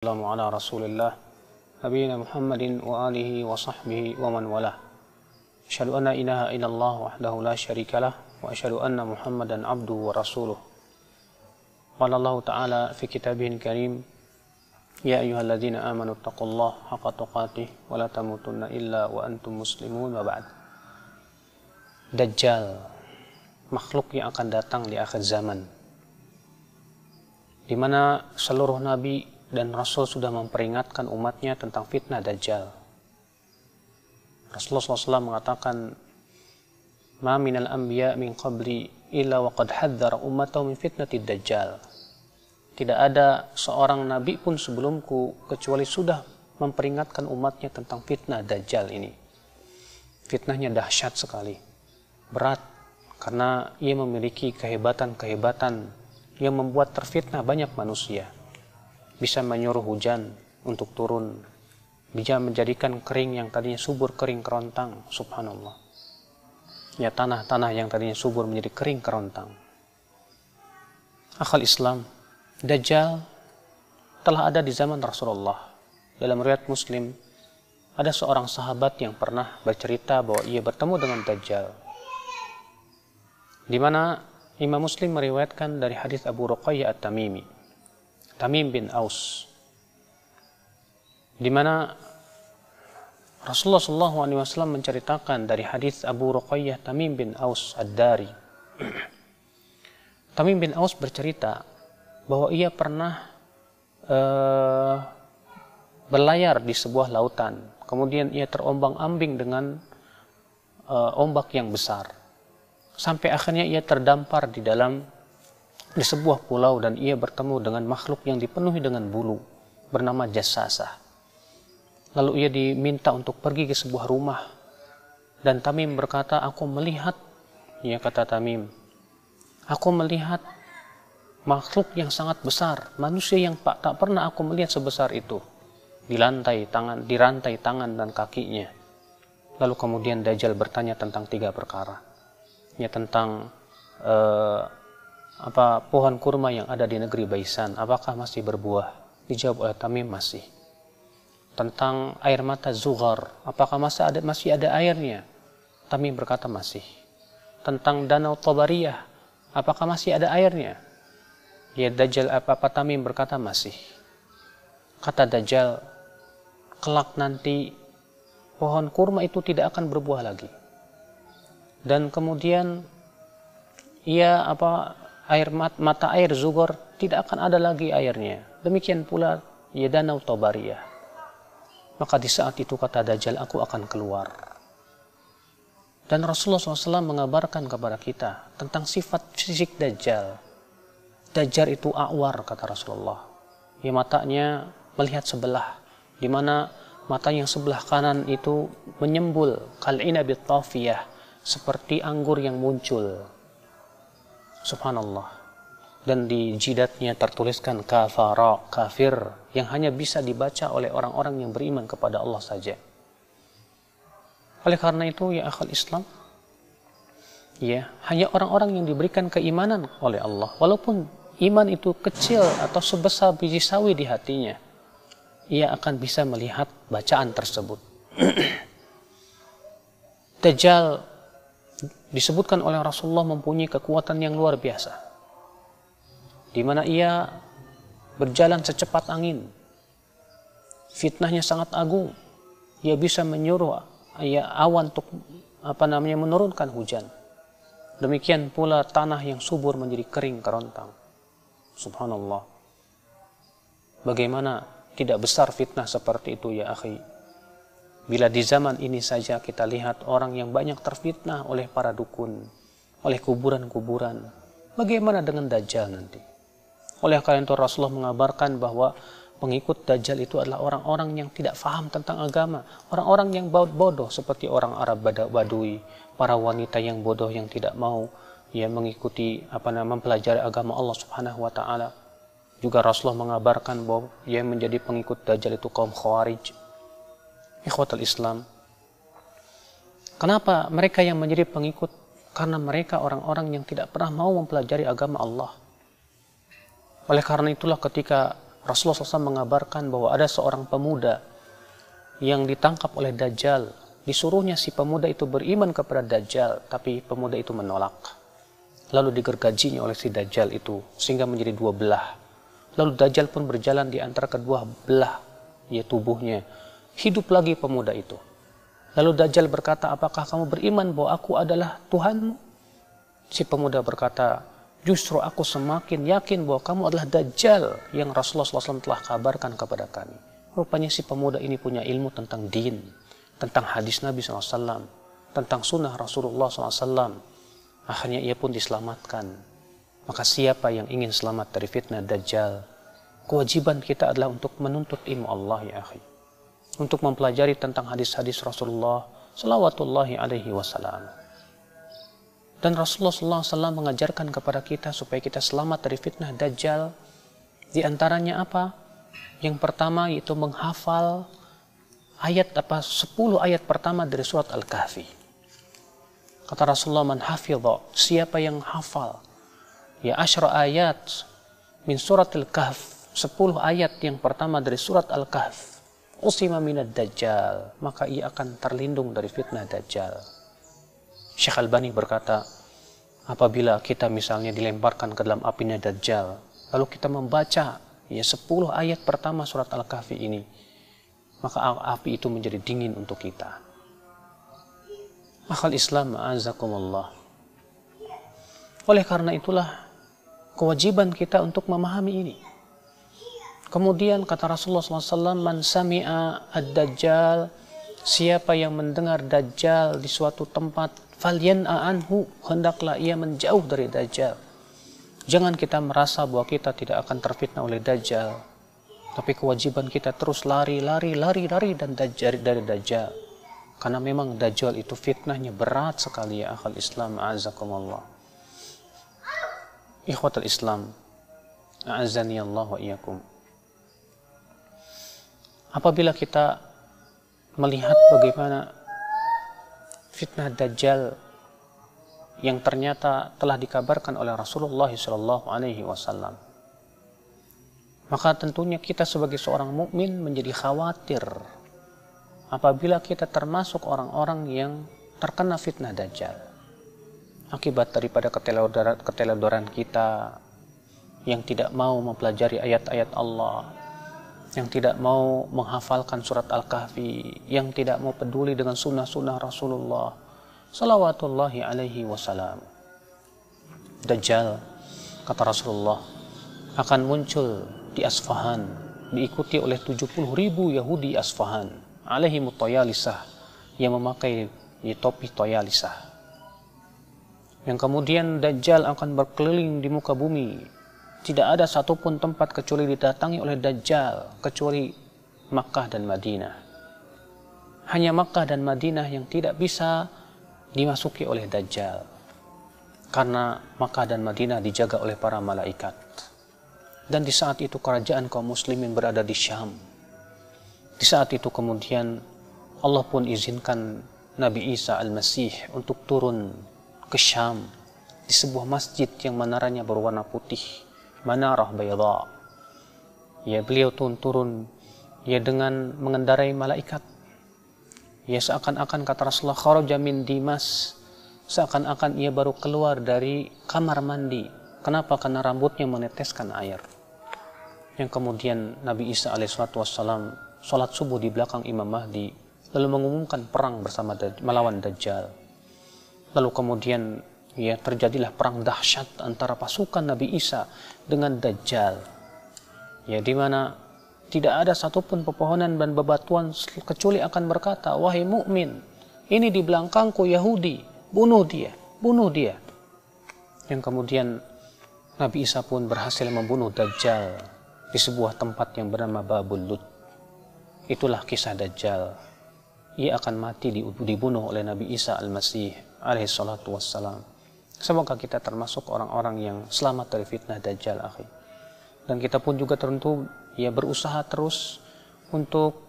Assalamu ala Rasulillah Nabiyina Muhammadin wa alihi wa sahbihi wa man walah. Asyhadu anna ilaha illallah wahdahu la syarikalah wa asyhadu anna Muhammadan abduhu wa rasuluh. Qala Allah Ta'ala fi kitabihil karim, ya ayyuhalladzina amanu taqullaha haqqa tuqatih wa la tamutunna illa wa antum muslimun wa ba'd. Dajjal, makhluk yang akan datang di akhir zaman, di mana seluruh nabi dan rasul sudah memperingatkan umatnya tentang fitnah Dajjal. Rasulullah SAW mengatakan, ma minal anbiya min qabli illa wa qad hadzara ummatahu min fitnati Dajjal. Tidak ada seorang nabi pun sebelumku kecuali sudah memperingatkan umatnya tentang fitnah Dajjal ini. Fitnahnya dahsyat sekali, berat, karena ia memiliki kehebatan-kehebatan yang membuat terfitnah banyak manusia. Bisa menyuruh hujan untuk turun, bisa menjadikan kering yang tadinya subur kering kerontang, subhanallah. Ya, tanah-tanah yang tadinya subur menjadi kering kerontang. Akhal Islam, Dajjal telah ada di zaman Rasulullah. Dalam riwayat Muslim, ada seorang sahabat yang pernah bercerita bahwa ia bertemu dengan Dajjal, di mana Imam Muslim meriwayatkan dari hadis Abu Ruqayyah At-Tamimi, Tamim bin Aus, di mana Rasulullah SAW menceritakan dari hadis Abu Ruqayyah Tamim bin Aus Ad-Dari. Tamim bin Aus bercerita bahwa ia pernah berlayar di sebuah lautan, kemudian ia terombang-ambing dengan ombak yang besar, sampai akhirnya ia terdampar di sebuah pulau, dan ia bertemu dengan makhluk yang dipenuhi dengan bulu bernama Jassasah. Lalu ia diminta untuk pergi ke sebuah rumah, dan Tamim berkata, aku melihat, ya kata Tamim, aku melihat makhluk yang sangat besar, manusia yang tak pernah aku melihat sebesar itu, dirantai tangan dan kakinya. Lalu kemudian Dajjal bertanya tentang 3 perkara, ya, tentang pohon kurma yang ada di negeri Baisan, apakah masih berbuah? Dijawab oleh Tamim, masih. Tentang air mata Zughar, apakah masih ada airnya? Tamim berkata, masih. Tentang danau Tabariyah, apakah masih ada airnya? Ya Dajjal, Tamim berkata, masih. Kata Dajjal, kelak nanti pohon kurma itu tidak akan berbuah lagi, dan kemudian mata air Zughar tidak akan ada lagi airnya. Demikian pula ya danau Tabariyah. Maka di saat itu kata Dajjal, aku akan keluar. Dan Rasulullah SAW mengabarkan kepada kita tentang sifat fisik Dajjal. Dajjal itu a'war, kata Rasulullah. Ya, matanya melihat sebelah, di mana mata yang sebelah kanan itu menyembul kal'inabit tafiyah, seperti anggur yang muncul. Subhanallah. Dan di jidatnya tertuliskan kafara, kafir, yang hanya bisa dibaca oleh orang-orang yang beriman kepada Allah saja. Oleh karena itu, ya akhal Islam, ya, hanya orang-orang yang diberikan keimanan oleh Allah, walaupun iman itu kecil atau sebesar biji sawi di hatinya, ia akan bisa melihat bacaan tersebut. Dajjal disebutkan oleh Rasulullah mempunyai kekuatan yang luar biasa, di mana ia berjalan secepat angin. Fitnahnya sangat agung. Ia bisa menyuruh awan untuk menurunkan hujan. Demikian pula tanah yang subur menjadi kering kerontang. Subhanallah. Bagaimana tidak besar fitnah seperti itu, ya akhi? Bila di zaman ini saja kita lihat orang yang banyak terfitnah oleh para dukun, oleh kuburan-kuburan, bagaimana dengan Dajjal nanti? Oleh karena itu Rasulullah mengabarkan bahwa pengikut Dajjal itu adalah orang-orang yang tidak faham tentang agama, orang-orang yang bodoh seperti orang Arab Badui, para wanita yang bodoh yang tidak mau mengikuti mempelajari agama Allah Subhanahu wa taala. Juga Rasulullah mengabarkan bahwa yang menjadi pengikut Dajjal itu kaum Khawarij. Ikhwatul Islam, kenapa mereka yang menjadi pengikut? Karena mereka orang-orang yang tidak pernah mau mempelajari agama Allah. Oleh karena itulah ketika Rasulullah SAW mengabarkan bahwa ada seorang pemuda yang ditangkap oleh Dajjal. Disuruhnya si pemuda itu beriman kepada Dajjal, tapi pemuda itu menolak. Lalu digergajinya oleh si Dajjal itu sehingga menjadi dua belah. Lalu Dajjal pun berjalan di antara kedua belah tubuhnya. Hidup lagi pemuda itu. Lalu Dajjal berkata, apakah kamu beriman bahwa aku adalah Tuhanmu? Si pemuda berkata, justru aku semakin yakin bahwa kamu adalah Dajjal yang Rasulullah SAW telah kabarkan kepada kami. Rupanya si pemuda ini punya ilmu tentang din, tentang hadis Nabi SAW, tentang sunnah Rasulullah SAW. Akhirnya ia pun diselamatkan. Maka siapa yang ingin selamat dari fitnah Dajjal, kewajiban kita adalah untuk menuntut ilmu Allah ya akhi. Untuk mempelajari tentang hadis-hadis Rasulullah salawatullahi alaihi wasallam. Dan Rasulullah SAW mengajarkan kepada kita supaya kita selamat dari fitnah Dajjal. Di antaranya apa? Yang pertama yaitu menghafal 10 ayat pertama dari surat Al-Kahfi. Kata Rasulullah, man hafidha, siapa yang hafal ya 10 ayat min surat Al-Kahf, 10 ayat yang pertama dari surat Al-Kahf, usima minad Dajjal, maka ia akan terlindung dari fitnah Dajjal. Syekh Albani berkata, apabila kita misalnya dilemparkan ke dalam apinya Dajjal, lalu kita membaca 10 ayat pertama surat Al-Kahfi ini, maka api itu menjadi dingin untuk kita. Akhal Islam, a'azakumullah. Oleh karena itulah kewajiban kita untuk memahami ini. Kemudian kata Rasulullah SAW, man sami'a ad-Dajjal, siapa yang mendengar Dajjal di suatu tempat, falyan'a anhu, hendaklah ia menjauh dari Dajjal. Jangan kita merasa bahwa kita tidak akan terfitnah oleh Dajjal, tapi kewajiban kita terus lari dan dari Dajjal. Karena memang Dajjal itu fitnahnya berat sekali ya akhal Islam, a'azakumullah. Ikhwatul Islam, a'azani Allah wa iyyakum. Apabila kita melihat bagaimana fitnah Dajjal yang ternyata telah dikabarkan oleh Rasulullah SAW, maka tentunya kita sebagai seorang mukmin menjadi khawatir apabila kita termasuk orang-orang yang terkena fitnah Dajjal akibat daripada keteledoran kita yang tidak mau mempelajari ayat-ayat Allah, yang tidak mau menghafalkan surat Al-Kahfi, yang tidak mau peduli dengan sunnah-sunnah Rasulullah salawatullahi alaihi wasallam. Dajjal, kata Rasulullah, akan muncul di Asfahan, diikuti oleh 70.000 Yahudi Asfahan, alaihimu toyalisah, yang memakai topi toyalisah. Yang kemudian Dajjal akan berkeliling di muka bumi. Tidak ada satupun tempat kecuali didatangi oleh Dajjal, kecuali Makkah dan Madinah. Hanya Makkah dan Madinah yang tidak bisa dimasuki oleh Dajjal, karena Makkah dan Madinah dijaga oleh para malaikat. Dan di saat itu kerajaan kaum muslimin berada di Syam. Di saat itu kemudian Allah pun izinkan Nabi Isa Al-Masih untuk turun ke Syam di sebuah masjid yang menaranya berwarna putih, manarah bayadha. Ya, beliau turun dengan mengendarai malaikat. Ya, seakan-akan kata Rasulullah, kharaja min Dimas, seakan-akan ia baru keluar dari kamar mandi. Kenapa? Karena rambutnya meneteskan air. Yang kemudian Nabi Isa alaihissalam sholat subuh di belakang Imam Mahdi, lalu mengumumkan perang bersama melawan Dajjal. Lalu kemudian ya terjadilah perang dahsyat antara pasukan Nabi Isa dengan Dajjal. Ya, di mana tidak ada satupun pepohonan dan bebatuan kecuali akan berkata, wahai mukmin, ini di belakangku Yahudi, bunuh dia. Yang kemudian Nabi Isa pun berhasil membunuh Dajjal di sebuah tempat yang bernama Babul Lut. Itulah kisah Dajjal. Ia akan mati dibunuh oleh Nabi Isa Al-Masih alaihi salatu wassalam. Semoga kita termasuk orang-orang yang selamat dari fitnah Dajjal, akhi. Dan kita pun juga tentu ya berusaha terus untuk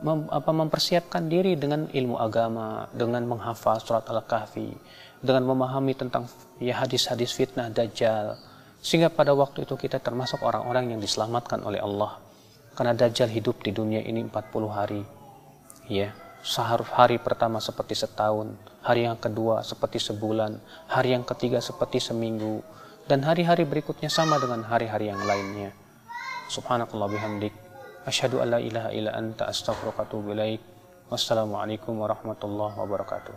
mempersiapkan diri dengan ilmu agama, dengan menghafal surat Al-Kahfi, dengan memahami tentang ya hadis-hadis fitnah Dajjal, Sehingga pada waktu itu kita termasuk orang-orang yang diselamatkan oleh Allah. Karena Dajjal hidup di dunia ini 40 hari. Ya, hari pertama seperti setahun, hari yang kedua seperti sebulan, hari yang ketiga seperti seminggu, dan hari-hari berikutnya sama dengan hari-hari yang lainnya. Subhanakallah bihamdik, asyhadu an la ilaha illa anta astaghfiruka wa atubu ilaik. Wassalamualaikum warahmatullahi wabarakatuh.